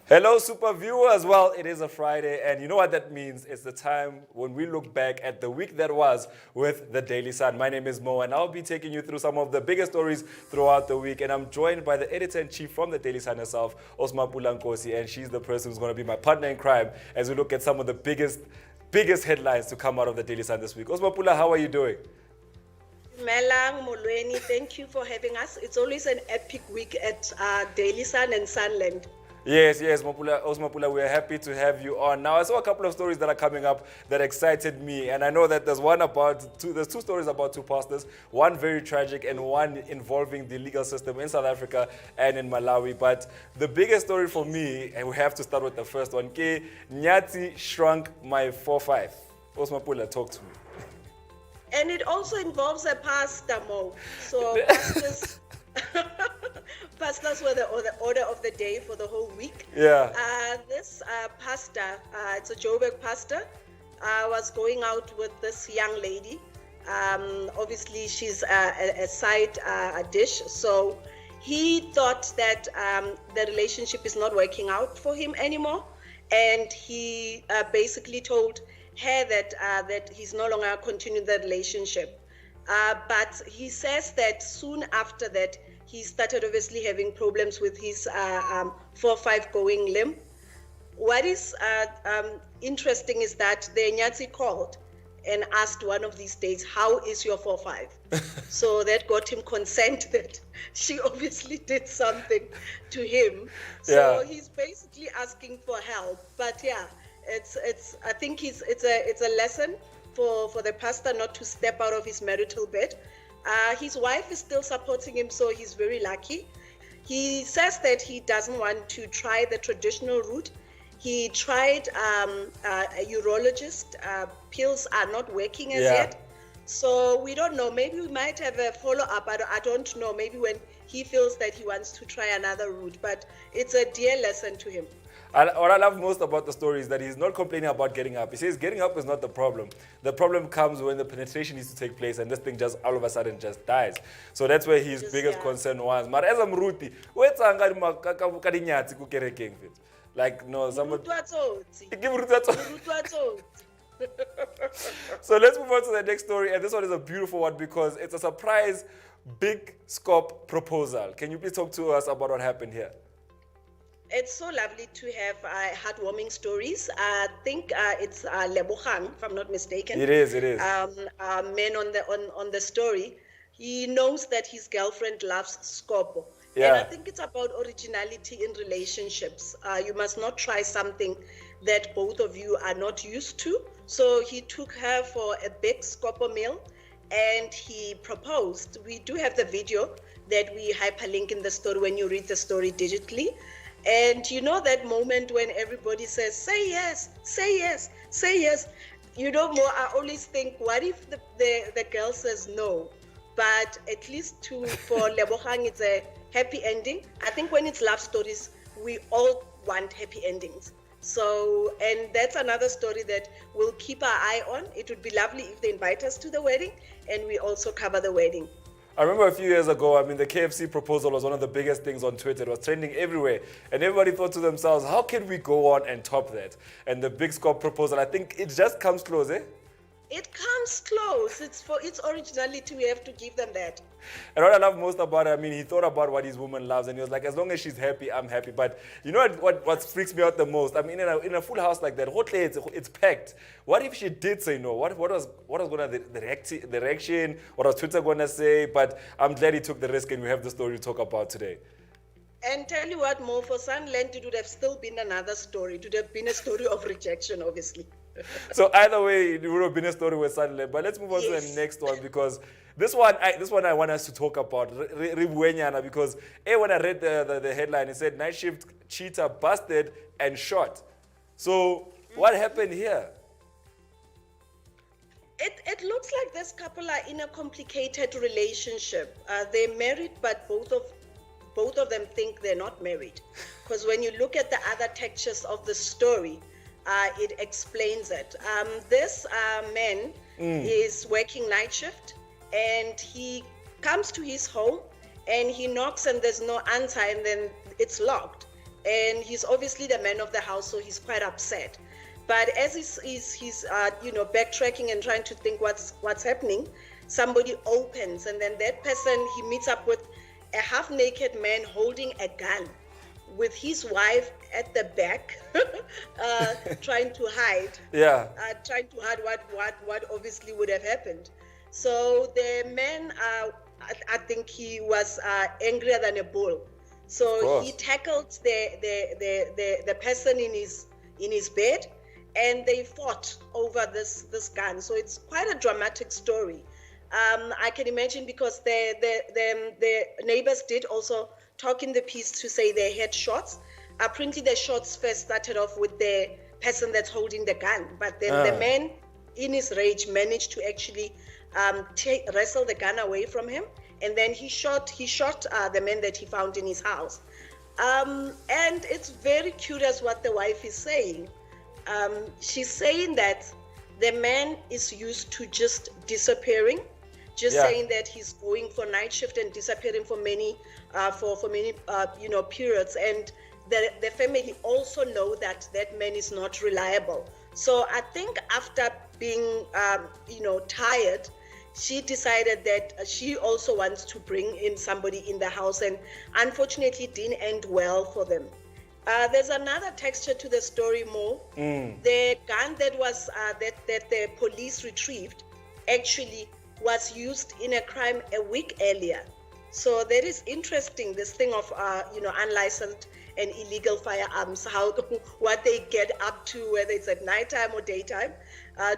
Hello, super viewers. Well, it is a Friday, and you know what that means? It's the time when we look back at the week that was with the Daily Sun. My name is Mo, and I'll be taking you through some of the biggest stories throughout the week. And I'm joined by the editor-in-chief from the Daily Sun herself, Mapula Nkosi, and she's the person who's going to be my partner in crime as we look at some of the biggest headlines to come out of the Daily Sun this week. Mapula, how are you doing? Melang Molweni, thank you for having us. It's always an epic week at Daily Sun and Sunland. Yes, Mapula, we are happy to have you on. Now, I saw a couple of stories that are coming up that excited me, and I know that there's two stories about two pastors, one very tragic and one involving the legal system in South Africa and in Malawi. But the biggest story for me, and we have to start with the first one, Nyati shrunk my 4-5. Mapula, talk to me. And it also involves a pastor, Mo. So pastors, pastors were the order of the day for the whole week. Yeah. This pastor, it's a Joburg pastor, was going out with this young lady. Obviously, she's a side dish. So he thought that the relationship is not working out for him anymore. And he basically told her that he's no longer continuing the relationship. But he says that soon after that, he started obviously having problems with his 4-5 going limb. What is interesting is that the Nyati called and asked one of these days, how is your 4-5? So that got him consent that she obviously did something to him. So he's basically asking for help. But yeah, I think it's a lesson for the pastor not to step out of his marital bed. His wife is still supporting him, so he's very lucky. He says that he doesn't want to try the traditional route. He tried a urologist. Pills are not working as yet. So we don't know. Maybe we might have a follow-up. I don't know. Maybe when he feels that he wants to try another route. But it's a dear lesson to him. What I love most about the story is that he's not complaining about getting up. He says getting up is not the problem. The problem comes when the penetration needs to take place and this thing just all of a sudden just dies. So that's where his biggest concern was. But as a Mruti, like, no, someone. So let's move on to the next story. And this one is a beautiful one because it's a surprise big scope proposal. Can you please talk to us about what happened here? It's so lovely to have heartwarming stories. I think it's Lebogang, if I'm not mistaken. It is. Man on the story. He knows that his girlfriend loves Scopo. Yeah. And I think it's about originality in relationships. You must not try something that both of you are not used to. So he took her for a big Scopo meal and he proposed. We do have the video that we hyperlink in the story when you read the story digitally. And you know that moment when everybody says, say yes, say yes, say yes. You know, more, I always think, what if the girl says no? But at least for Lebogang, it's a happy ending. I think when it's love stories, we all want happy endings. So, and that's another story that we'll keep our eye on. It would be lovely if they invite us to the wedding and we also cover the wedding. I remember a few years ago, the KFC proposal was one of the biggest things on Twitter. It was trending everywhere. And everybody thought to themselves, how can we go on and top that? And the big scope proposal, I think it just comes close, eh? It comes close. It's for its originality. We have to give them that. And what I love most about it, he thought about what his woman loves, and he was like, as long as she's happy, I'm happy. But you know what freaks me out the most? In a full house like that, it's packed. What if she did say no? What was going to the reaction? What was Twitter going to say? But I'm glad he took the risk, and we have the story to talk about today. And tell you what, more for Sunland, it would have still been another story. It would have been a story of rejection, obviously. So either way, it would have been a story with Sunland. But let's move on to the next one because this one I want us to talk about. Because when I read the headline, it said night shift cheater busted and shot. So what happened here? It looks like this couple are in a complicated relationship. They're married, but both of them think they're not married. Because when you look at the other textures of the story, it explains it. This man is working night shift and he comes to his home and he knocks and there's no answer and then it's locked. and he's obviously the man of the house, so he's quite upset. But as he's backtracking and trying to think what's happening, somebody opens, and then that person, he meets up with a half-naked man holding a gun, with his wife at the back, trying to hide. Yeah. Trying to hide what obviously would have happened. So the man, I think he was angrier than a bull. So he tackled the person in his bed, and they fought over this gun. So it's quite a dramatic story. I can imagine, because the neighbors did also talk in the piece to say they had shots. Apparently the shots first started off with the person that's holding the gun, but then the man, in his rage, managed to actually wrestle the gun away from him, and then he shot the man that he found in his house. And it's very curious what the wife is saying. She's saying that the man is used to just disappearing, saying that he's going for night shift and disappearing for many periods, and the family also know that man is not reliable. So I think after being tired, she decided that she also wants to bring in somebody in the house, and unfortunately it didn't end well for them. There's another texture to the story, Mo. The gun that was that the police retrieved actually was used in a crime a week earlier. So that is interesting, this thing of unlicensed and illegal firearms, what they get up to, whether it's at nighttime or daytime,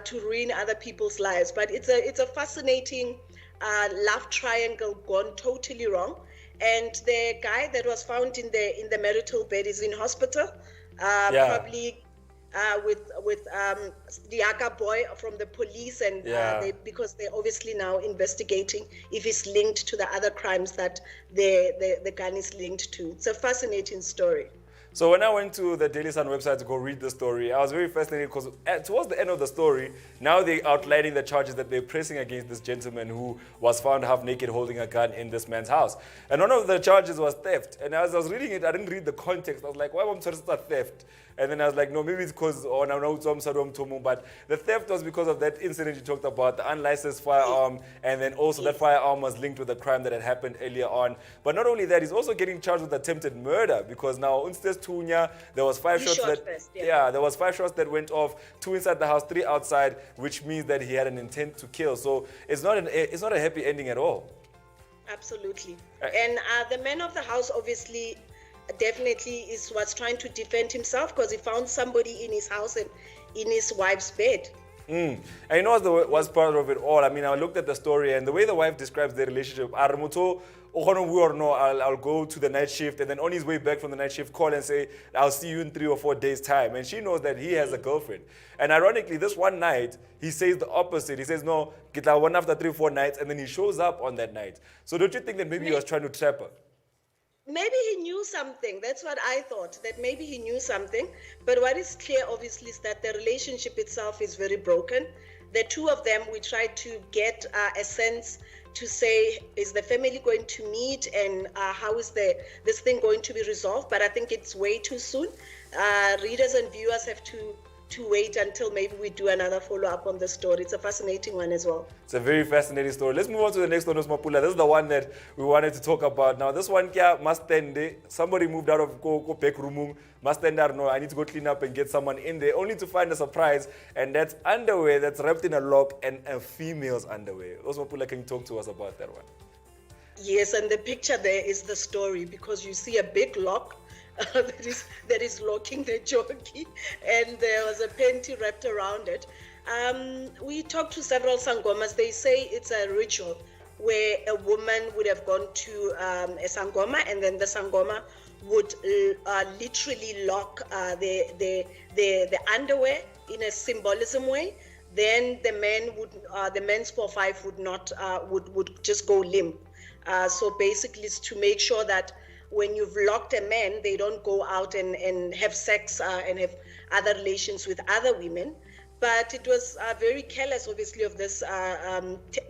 to ruin other people's lives. But it's a fascinating love triangle gone totally wrong. And the guy that was found in the marital bed is in hospital, probably with the Aka boy from the police, and because they're obviously now investigating if it's linked to the other crimes that the gun is linked to. It's a fascinating story. So when I went to the Daily Sun website to go read the story, I was very fascinated because towards the end of the story, now they're outlining the charges that they're pressing against this gentleman who was found half naked holding a gun in this man's house. And one of the charges was theft. And as I was reading it, I didn't read the context. I was like, why am I supposed to start theft? And then I was like, no, maybe it's because but the theft was because of that incident you talked about, the unlicensed firearm, and then also that firearm was linked with the crime that had happened earlier on. But not only that, he's also getting charged with attempted murder, because now there was five shots there was 5 shots that went off, 2 inside the house, 3 outside, which means that he had an intent to kill. So it's not a happy ending at all. Absolutely. And the man of the house obviously definitely was trying to defend himself, because he found somebody in his house and in his wife's bed. And you know what was part of it all? I mean, I looked at the story, and the way the wife describes their relationship, I'll go to the night shift, and then on his way back from the night shift, call and say, I'll see you in 3 or 4 days' time. And she knows that he has a girlfriend. And ironically, this one night, he says the opposite. He says, no, get that one after 3 or 4 nights, and then he shows up on that night. So don't you think that maybe he was trying to trap her? Maybe he knew something. That's what I thought, that maybe he knew something. But what is clear, obviously, is that the relationship itself is very broken. The two of them, we tried to get a sense to say, is the family going to meet, and how is this thing going to be resolved? But I think it's way too soon. Readers and viewers have to wait until maybe we do another follow-up on the story. It's a fascinating one as well. It's a very fascinating story. Let's move on to the next one, Mapula. This is the one that we wanted to talk about. Now, this one, somebody moved out of back room. I need to go clean up and get someone in there, only to find a surprise, and that's underwear that's wrapped in a lock, and a female's underwear. Mapula, can you talk to us about that one? Yes, and the picture there is the story, because you see a big lock that is locking the jockey, and there was a panty wrapped around it. We talked to several sangomas. They say it's a ritual where a woman would have gone to a sangoma, and then the sangoma would literally lock the underwear in a symbolism way. Then the man would the men's 4-5 would not would just go limp. So basically, it's to make sure that when you've locked a man, they don't go out and have sex and have other relations with other women. But it was very careless, obviously, of this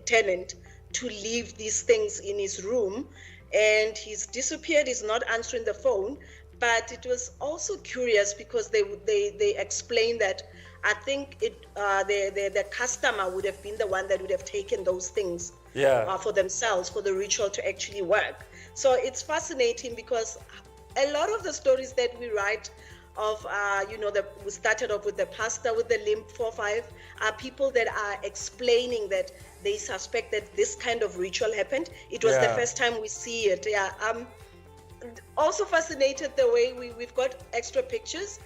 tenant to leave these things in his room. And he's disappeared, he's not answering the phone. But it was also curious because they explained that I think the customer would have been the one that would have taken those things for themselves for the ritual to actually work. So it's fascinating because a lot of the stories that we write of, we started off with the pastor with the limp 4-5, are people that are explaining that they suspect that this kind of ritual happened. It was the first time we see it. Also fascinated the way we've got extra pictures.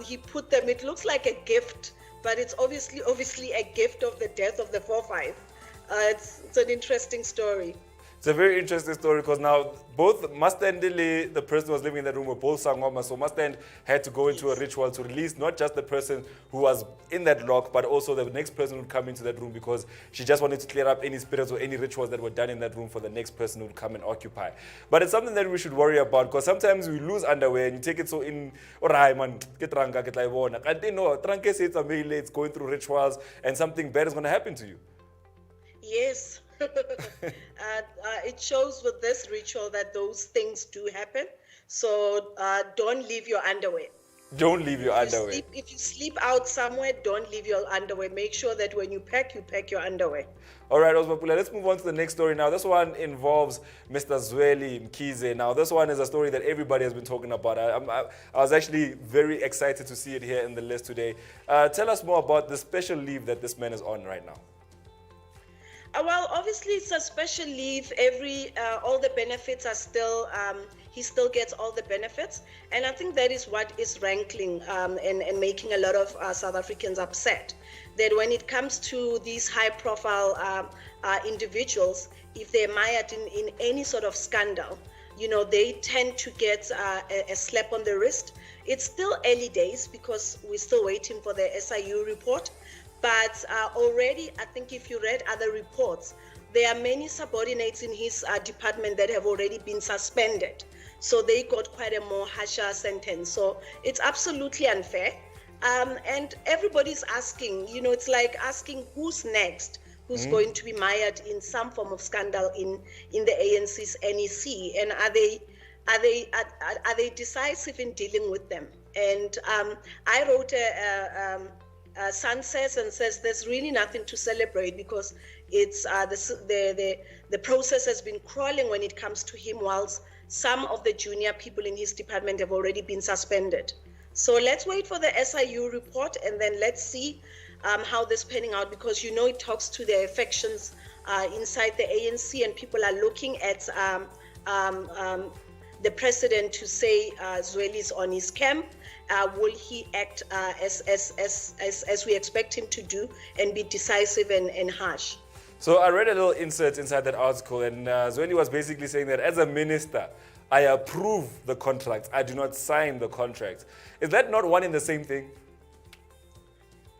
He put them, it looks like a gift, but it's obviously a gift of the death of the 4-5. It's an interesting story. It's a very interesting story because now both Mustand Dili, the person who was living in that room, were both Sangoma. So Mustand had to go into a ritual to release not just the person who was in that lock, but also the next person who would come into that room because she just wanted to clear up any spirits or any rituals that were done in that room for the next person who would come and occupy. But it's something that we should worry about because sometimes we lose underwear and you take it so in, alright man, get tranka, get like one. And they know, tranke says it's going through rituals and something bad is going to happen to you. Yes. It shows with this ritual that those things do happen. So don't leave your underwear. Don't leave your underwear. If you sleep out somewhere, don't leave your underwear. Make sure that when you pack your underwear. All right, Mapula, let's move on to the next story now. This one involves Mr. Zweli Mkhize. Now, this one is a story that everybody has been talking about. I was actually very excited to see it here in the list today. Tell us more about the special leave that this man is on right now. Well, obviously it's a special leave. All the benefits are still, he still gets all the benefits. And I think that is what is rankling and making a lot of South Africans upset. That when it comes to these high profile individuals, if they're mired in any sort of scandal, they tend to get a slap on the wrist. It's still early days because we're still waiting for the SIU report. But already, I think if you read other reports, there are many subordinates in his department that have already been suspended. So they got quite a more harsher sentence. So it's absolutely unfair. And everybody's asking, it's like asking who's next, who's going to be mired in some form of scandal in the ANC's NEC, and are they decisive in dealing with them? And I wrote Sunsays and says there's really nothing to celebrate because it's the process has been crawling when it comes to him, whilst some of the junior people in his department have already been suspended. So let's wait for the SIU report and then let's see how this panning out, because it talks to the factions inside the ANC, and people are looking at the president to say Zweli's on his camp. Will he act as we expect him to do and be decisive and harsh? So I read a little insert inside that article, and Zweli was basically saying that as a minister, I approve the contracts. I do not sign the contracts. Is that not one and the same thing?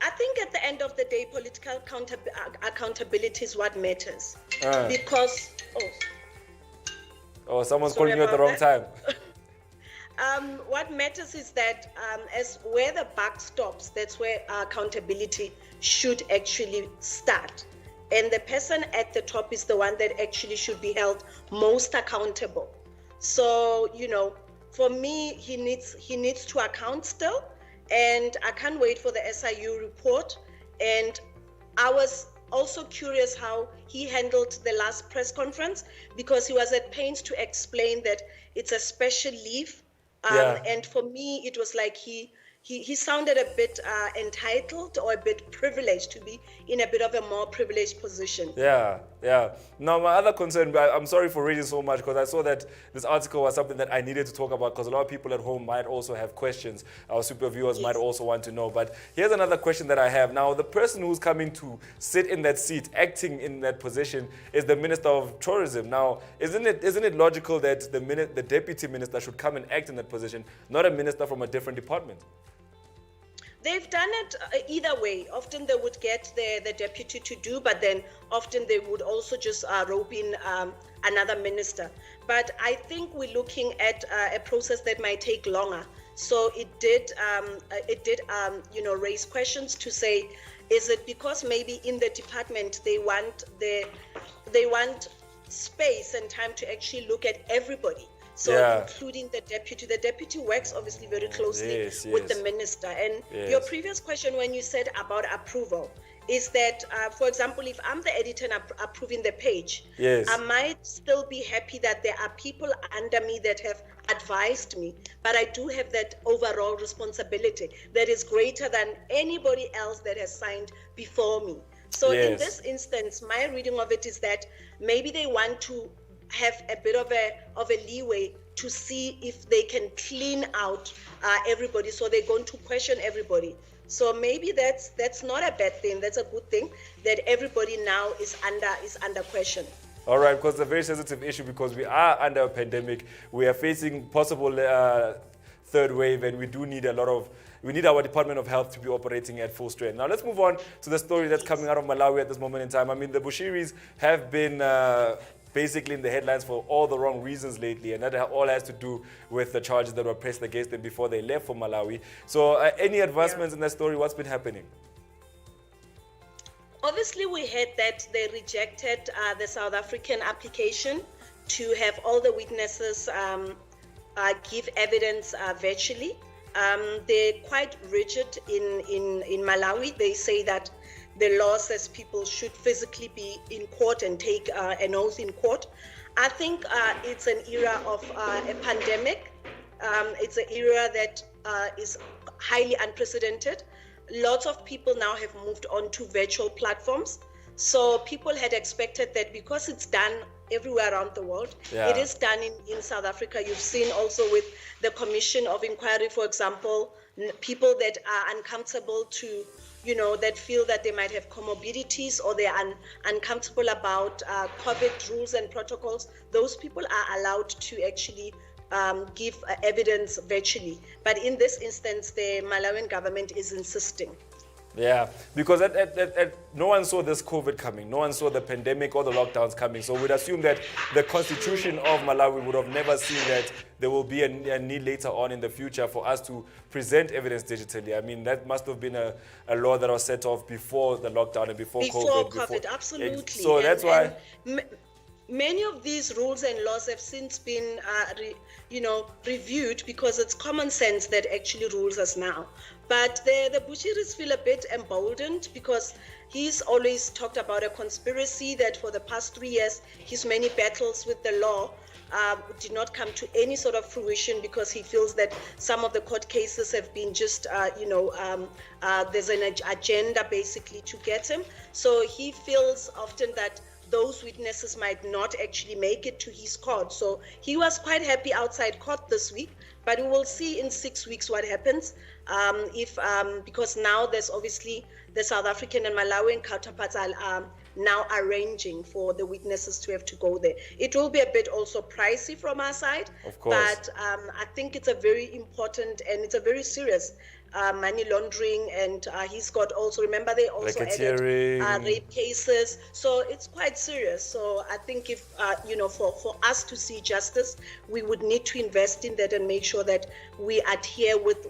I think at the end of the day, political accountability is what matters. Because someone's calling you at the wrong time. What matters is that as where the buck stops, that's where accountability should actually start. And the person at the top is the one that actually should be held most accountable. So, for me, he needs to account still. And I can't wait for the SIU report. And I was also curious how he handled the last press conference, because he was at pains to explain that it's a special leave. And for me, it was like he sounded a bit entitled or a bit privileged, to be in a bit of a more privileged position. Yeah. Now, my other concern, I'm sorry for reading so much, because I saw that this article was something that I needed to talk about, because a lot of people at home might also have questions. Our super viewers might also want to know. But here's another question that I have. Now, the person who's coming to sit in that seat, acting in that position, is the Minister of Tourism. Now, isn't it logical that the Deputy Minister should come and act in that position, not a minister from a different department? They've done it either way. Often they would get the deputy to do, but then often they would also just rope in another minister. But I think we're looking at a process that might take longer. So it did raise questions to say, is it because maybe in the department they want space and time to actually look at everybody? So Yeah. including the deputy. The deputy works obviously very closely Yes, with the yes. minister. And Yes. your previous question when you said about approval is that, for example, if I'm the editor and approving the page, Yes. I might still be happy that there are people under me that have advised me, but I do have that overall responsibility that is greater than anybody else that has signed before me. So in Yes. this instance, my reading of it is that maybe they want to have a bit of a leeway to see if they can clean out everybody. So they're going to question everybody. So maybe that's not a bad thing. That's a good thing that everybody now is under question. All right, because it's a very sensitive issue because we are under a pandemic. We are facing possible third wave, and we do need we need our Department of Health to be operating at full strength. Now let's move on to the story that's coming out of Malawi at this moment in time. I mean, the Bushiris have been basically in the headlines for all the wrong reasons lately, and that all has to do with the charges that were pressed against them before they left for Malawi. So any advancements in that story? What's been happening? Obviously, we heard that they rejected the South African application to have all the witnesses give evidence virtually. They're quite rigid in Malawi. They say that the law says people should physically be in court and take an oath in court. I think it's an era of a pandemic. It's an era that is highly unprecedented. Lots of people now have moved on to virtual platforms. So people had expected that because it's done everywhere around the world, it is done in South Africa. You've seen also with the Commission of Inquiry, for example, people that are uncomfortable to, that feel that they might have comorbidities or they are uncomfortable about COVID rules and protocols. Those people are allowed to actually give evidence virtually. But in this instance, the Malawian government is insisting. Yeah, because no one saw this COVID coming. No one saw the pandemic or the lockdowns coming. So we'd assume that the constitution of Malawi would have never seen that there will be a need later on in the future for us to present evidence digitally. I mean, that must have been a law that was set off before the lockdown and before COVID. Absolutely. So that's why... Many of these rules and laws have since been, reviewed because it's common sense that actually rules us now. But the Bushiris feel a bit emboldened because he's always talked about a conspiracy that for the past 3 years, his many battles with the law did not come to any sort of fruition because he feels that some of the court cases have been just, there's an agenda basically to get him. So he feels often that those witnesses might not actually make it to his court. So he was quite happy outside court this week, but we will see in 6 weeks what happens. Because now there's obviously the South African and Malawian counterparts are now arranging for the witnesses to have to go there. It will be a bit also pricey from our side, of course. But I think it's a very important and it's a very serious money laundering, and he's got also, remember they also added rape cases, so it's quite serious. So I think if for us to see justice, we would need to invest in that and make sure that we adhere with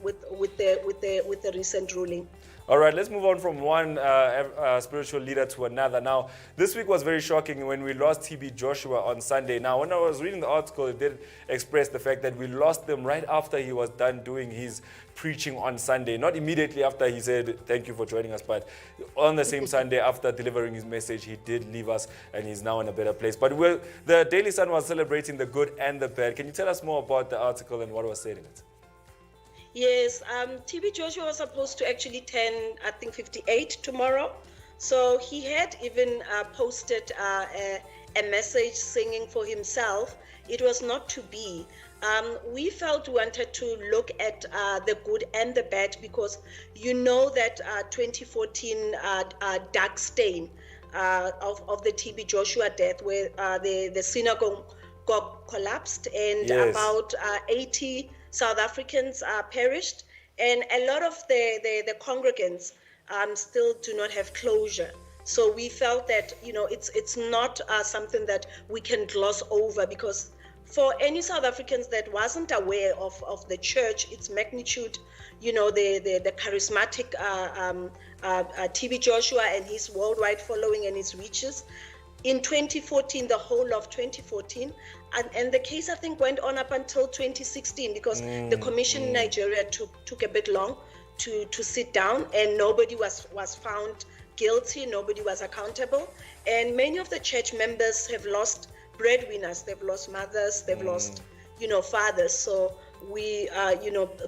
the recent ruling. All right, let's move on from one spiritual leader to another. Now, this week was very shocking when we lost TB Joshua on Sunday. Now, when I was reading the article, it did express the fact that we lost him right after he was done doing his preaching on Sunday. Not immediately after he said, thank you for joining us, but on the same Sunday after delivering his message, he did leave us and he's now in a better place. But the Daily Sun was celebrating the good and the bad. Can you tell us more about the article and what was said in it? Yes, TB Joshua was supposed to actually turn, I think, 58 tomorrow. So he had even posted a message singing for himself. It was not to be. We felt we wanted to look at the good and the bad because you know that 2014 dark stain of the TB Joshua death where the synagogue collapsed and about 80 South Africans perished, and a lot of the congregants still do not have closure. So we felt that it's not something that we can gloss over, because for any South Africans that wasn't aware of the church, its magnitude, the charismatic TB Joshua and his worldwide following and his reaches, in 2014, the whole of 2014, and the case I think went on up until 2016 because the commission in Nigeria took a bit long to sit down, and nobody was found guilty, nobody was accountable, and many of the church members have lost breadwinners, they've lost mothers, they've lost fathers. So we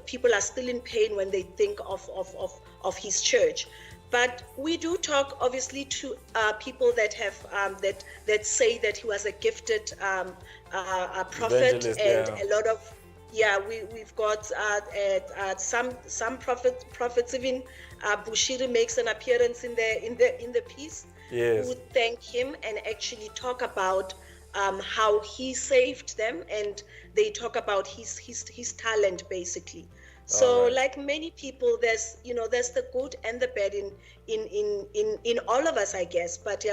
people are still in pain when they think of his church. But we do talk obviously to people that have that say that he was a gifted a prophet, and a lot of we've got some prophets. Even Bushiri makes an appearance in the piece. Yes. Who thank him and actually talk about how he saved them, and they talk about his talent basically. So like many people, there's the good and the bad in all of us, I guess. But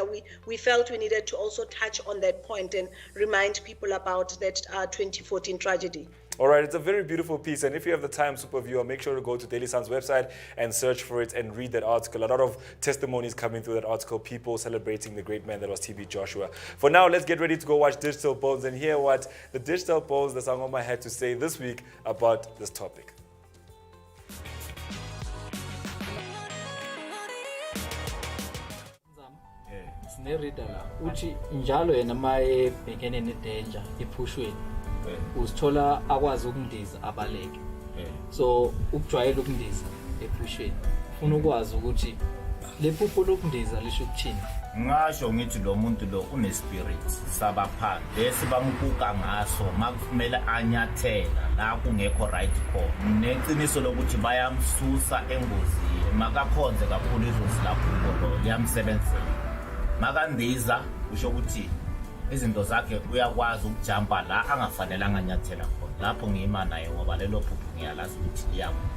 we felt we needed to also touch on that point and remind people about that 2014 tragedy. All right, it's a very beautiful piece, and if you have the time, Super Viewer, make sure to go to Daily Sun's website and search for it and read that article. A lot of testimonies coming through that article, people celebrating the great man that was TB Joshua. For now, let's get ready to go watch Digital Bones and hear what the Digital Bones, the Sangoma, had to say this week about this topic. Sinerida la uthi njalo yena maye bhekene nedanger ephushweni usithola akwazi ukundiza abaleke. So ukujwayela ukundiza ephushweni ufuna ukwazi ukuthi lephupho lokundiza lisho ukuthini. Ngasho ngithi lo muntu lo une spirit sabaphandle sibambuka ngaso makufumela anyathela la kungekho right khona neqiniso lokuthi bayamsusa engozini makakhonze kakhulu izosi lapho lo liyamsebenzela makandiza usho ukuthi izinto zakhe uyakwazi ukujumpa la angafanelanga anyathela khona lapho ngiyima naye ngoba lelo phupho ngiyalazi ukuthi liyakuba.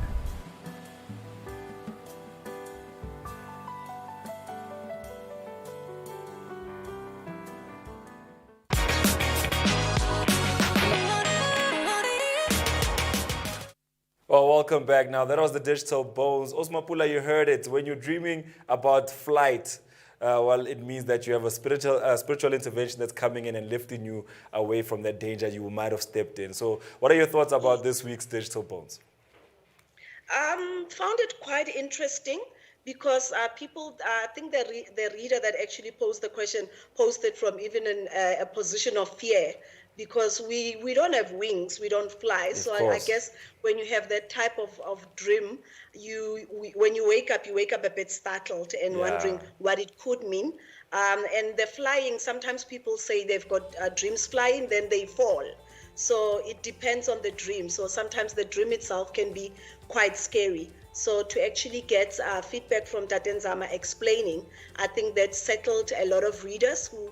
Well, welcome back. Now, that was the Digital Bones. Mapula, you heard it. When you're dreaming about flight, it means that you have a spiritual intervention that's coming in and lifting you away from that danger you might have stepped in. So what are your thoughts about this week's Digital Bones? Found it quite interesting because people, I think the reader that actually posed the question posted from even a position of fear, because we don't have wings, we don't fly. So I guess when you have that type of dream, when you wake up a bit startled and wondering what it could mean. And the flying, sometimes people say they've got dreams flying, then they fall. So it depends on the dream. So sometimes the dream itself can be quite scary. So to actually get feedback from Tatenzama explaining, I think that settled a lot of readers who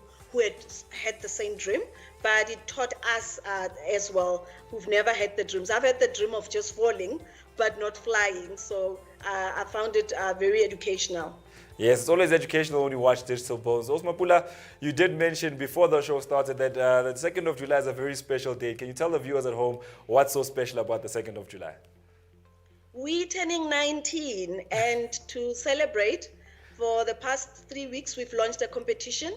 had the same dream, but it taught us as well, who've never had the dreams. I've had the dream of just falling, but not flying. So I found it very educational. Yes, it's always educational when you watch Digital Bones. Mapula, you did mention before the show started that the 2nd of July is a very special day. Can you tell the viewers at home what's so special about the 2nd of July? We're turning 19, and to celebrate, for the past 3 weeks, we've launched a competition.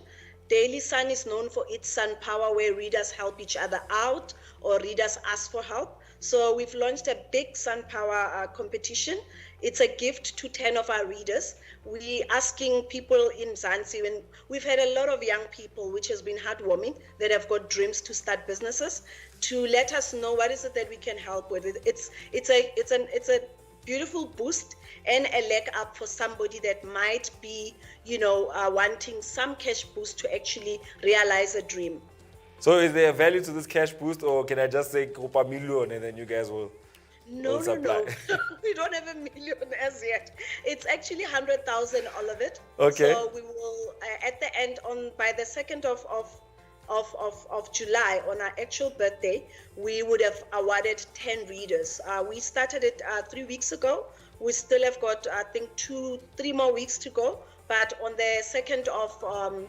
Daily Sun is known for its Sun Power, where readers help each other out or readers ask for help. So we've launched a big Sun Power competition. It's a gift to 10 of our readers. We're asking people in Zanzi, and we've had a lot of young people, which has been heartwarming, that have got dreams to start businesses, to let us know what is it that we can help with. It's a beautiful boost and a leg up for somebody that might be, wanting some cash boost to actually realize a dream. So is there a value to this cash boost, or can I just say Kopa Million and then you guys will supply? No. We don't have a million as yet. It's actually 100,000, all of it. Okay. So we will, at the end, by the 2nd of July, on our actual birthday, we would have awarded 10 readers. We started it 3 weeks ago. We still have got, I think, 3 more weeks to go. But on the 2nd of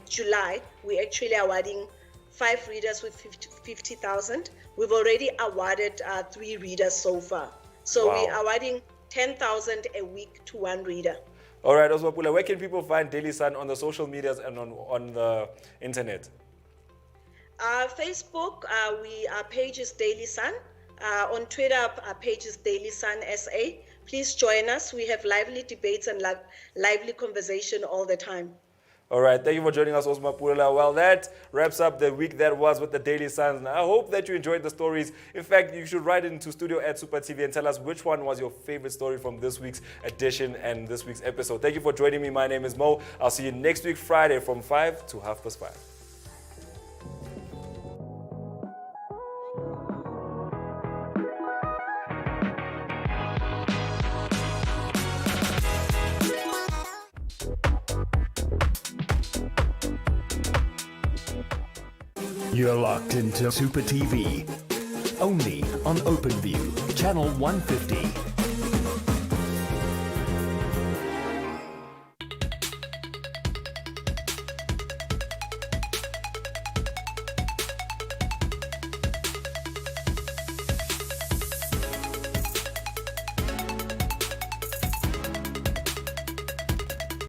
July, we're actually awarding 5 readers with 50,000. We've already awarded 3 readers so far. So we're awarding 10,000 a week to 1 reader. All right, Mapula, where can people find Daily Sun on the social medias and on the internet? Facebook, our page is Daily Sun. On Twitter, our page is Daily Sun SA. Please join us. We have lively debates and lively conversation all the time. All right, thank you for joining us, Mapula. Well, that wraps up the week that was with the Daily Sun. I hope that you enjoyed the stories. In fact, you should write into studio@SupaTV and tell us which one was your favorite story from this week's edition and this week's episode. Thank you for joining me. My name is Mo. I'll see you next week, Friday, from 5 to 5:30. You're locked into Super TV. Only on OpenView, channel 150.